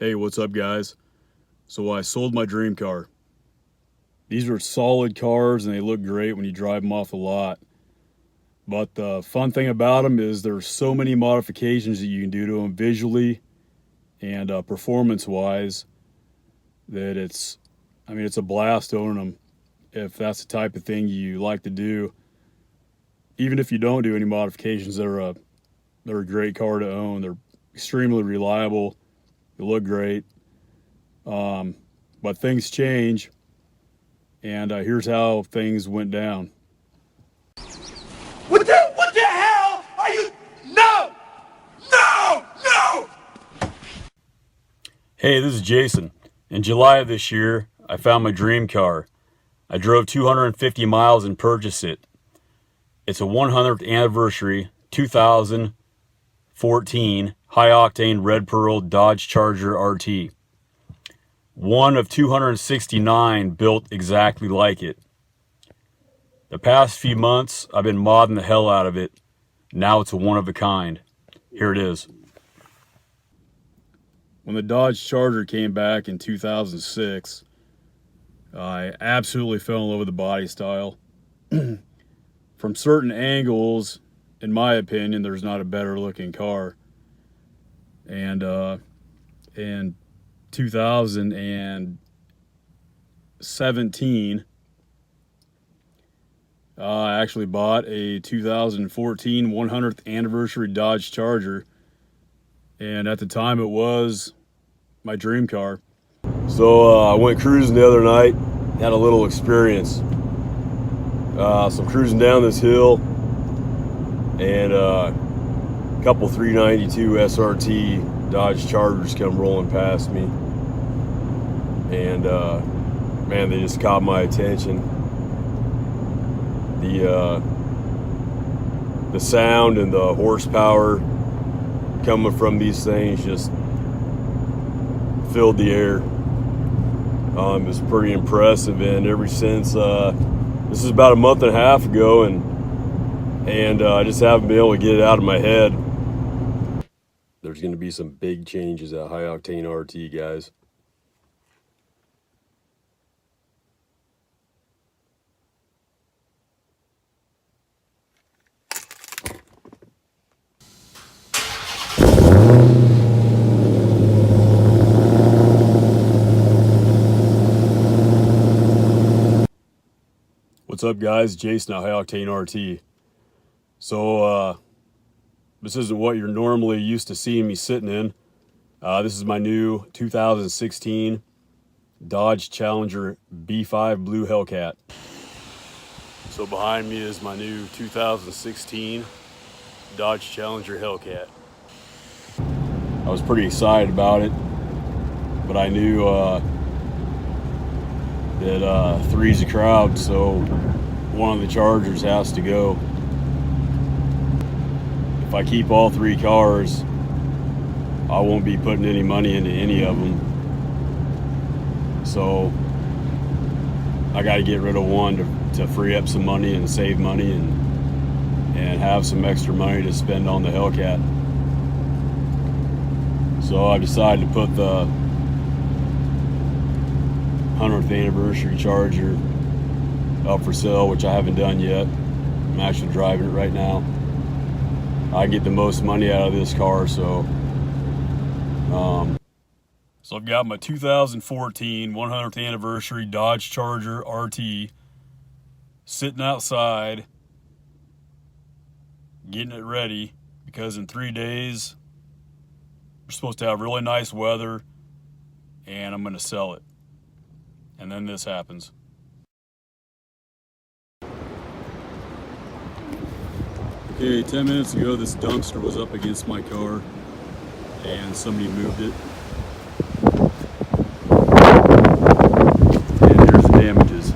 Hey, what's up, guys? So I sold my dream car. These are solid cars and they look great when you drive them off the lot. But the fun thing about them is there's so many modifications that you can do to them visually and performance-wise that it's a blast owning them if that's the type of thing you like to do. Even if you don't do any modifications, they're a great car to own. They're extremely reliable. They look great. But things change. And here's how things went down. What the hell are you? No! No! No! Hey, this is Jason. In July of this year, I found my dream car. I drove 250 miles and purchased it. It's a 100th anniversary 2014 high-octane red pearl Dodge Charger RT. One of 269 built exactly like it. The past few months, I've been modding the hell out of it. Now it's a one-of-a-kind. Here it is. When the Dodge Charger came back in 2006, I absolutely fell in love with the body style. From certain angles, in my opinion, there's not a better looking car. And in 2017, I actually bought a 2014 100th anniversary Dodge Charger. And at the time, it was my dream car. So I went cruising the other night, had a little experience. So I'm cruising down this hill, and a couple 392 SRT Dodge Chargers come rolling past me, and man, they just caught my attention. The sound and the horsepower coming from these things just filled the air. It was pretty impressive, and ever since this is about a month and a half ago, and I just haven't been able to get it out of my head. There's going to be some big changes at High Octane RT, guys. What's up, guys? Jason at High Octane RT. So this isn't what you're normally used to seeing me sitting in. This is my new 2016 Dodge Challenger B5 Blue Hellcat. So behind me is my new 2016 Dodge Challenger Hellcat. I was pretty excited about it, but I knew that three's a crowd, so one of the Chargers has to go. If I keep all three cars, I won't be putting any money into any of them. So I got to get rid of one to free up some money and save money and have some extra money to spend on the Hellcat. So I decided to put the 100th anniversary Charger up for sale, which I haven't done yet. I'm actually driving it right now. I get the most money out of this car, so I've got my 2014 100th anniversary Dodge Charger RT sitting outside, getting it ready, because in 3 days we're supposed to have really nice weather, and I'm going to sell it. And then this happens. Okay, 10 minutes ago this dumpster was up against my car and somebody moved it. And here's the damages.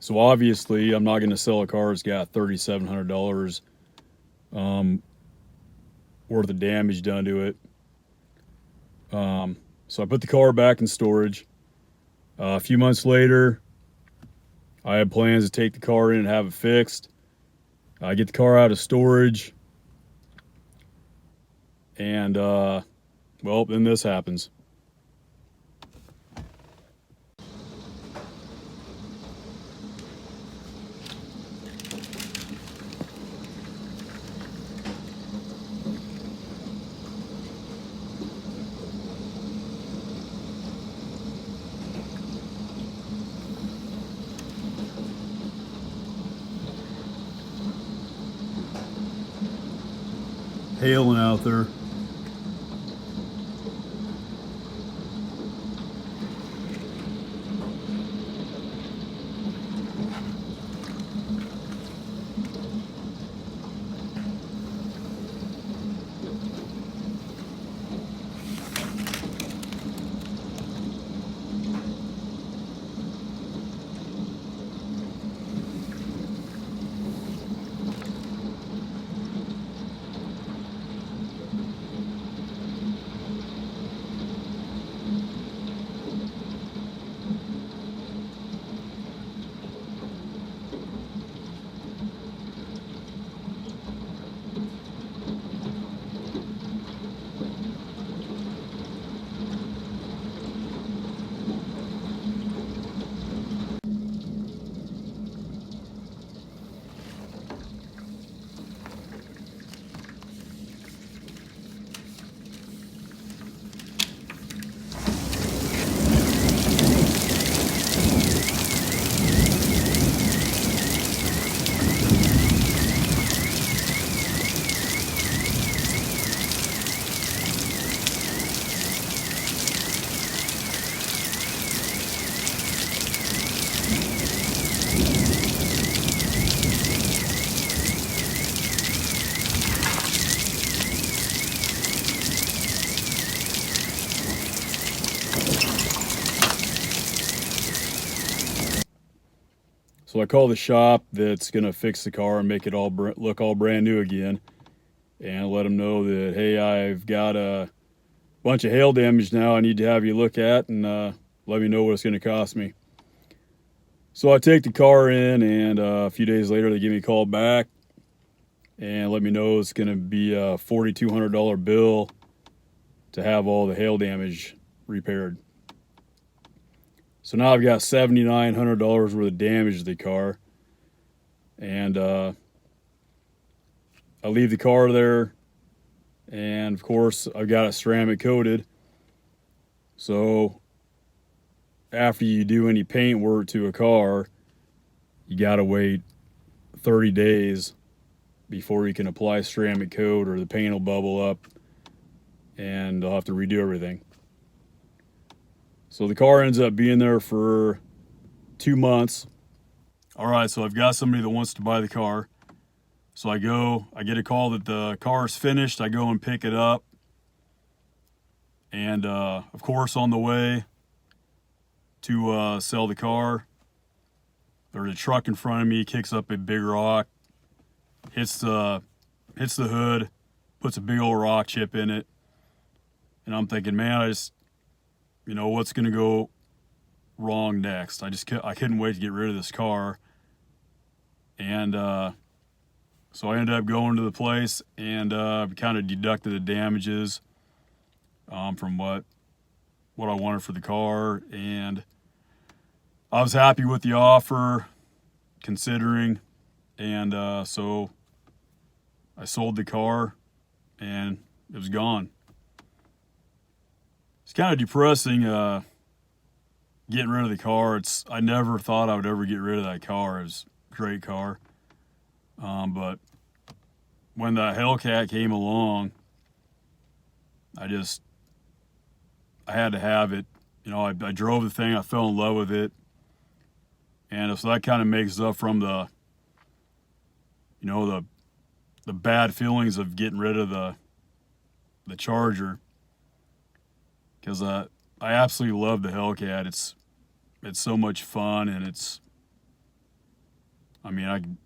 So obviously, I'm not going to sell a car that's got $3,700 worth of damage done to it. So I put the car back in storage. A few months later, I had plans to take the car in and have it fixed. I get the car out of storage, and well, then this happens. Hailing out there. So I call the shop that's going to fix the car and make it all look all brand new again, and let them know that, hey, I've got a bunch of hail damage now I need to have you look at, and let me know what it's going to cost me. So I take the car in, and a few days later they give me a call back and let me know it's going to be a $4,200 bill to have all the hail damage repaired. So now I've got $7,900 worth of damage to the car, and I leave the car there, and of course I've got it ceramic coated. So after you do any paint work to a car, you gotta wait 30 days before you can apply ceramic coat, or the paint will bubble up and I'll have to redo everything. So the car ends up being there for 2 months. All right, so I've got somebody that wants to buy the car. So I get a call that the car is finished. I go and pick it up. And of course, on the way to sell the car, there's a truck in front of me, kicks up a big rock, hits the hood, puts a big old rock chip in it. And I'm thinking, man, what's going to go wrong next? I couldn't wait to get rid of this car. And so I ended up going to the place and kind of deducted the damages from what I wanted for the car. And I was happy with the offer, considering. And so I sold the car and it was gone. It's kind of depressing getting rid of the car. I never thought I would ever get rid of that car. It was a great car. But when the Hellcat came along, I had to have it. I drove the thing. I fell in love with it. And so that kind of makes up from the bad feelings of getting rid of the Charger. Because I absolutely love the Hellcat. It's so much fun, and it's I mean,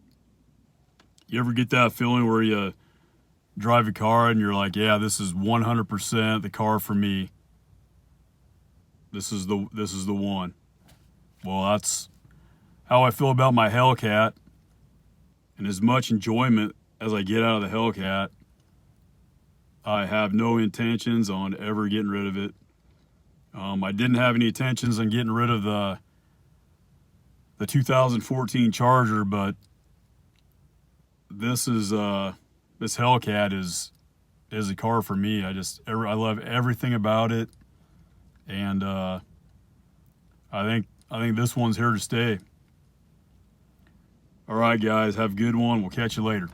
you ever get that feeling where you drive a car and you're like, yeah, this is 100% the car for me. This is the one. Well, that's how I feel about my Hellcat. And as much enjoyment as I get out of the Hellcat, I have no intentions on ever getting rid of it. I didn't have any intentions on getting rid of the 2014 Charger, but this Hellcat is a car for me. I love everything about it, and I think this one's here to stay. All right, guys, have a good one. We'll catch you later.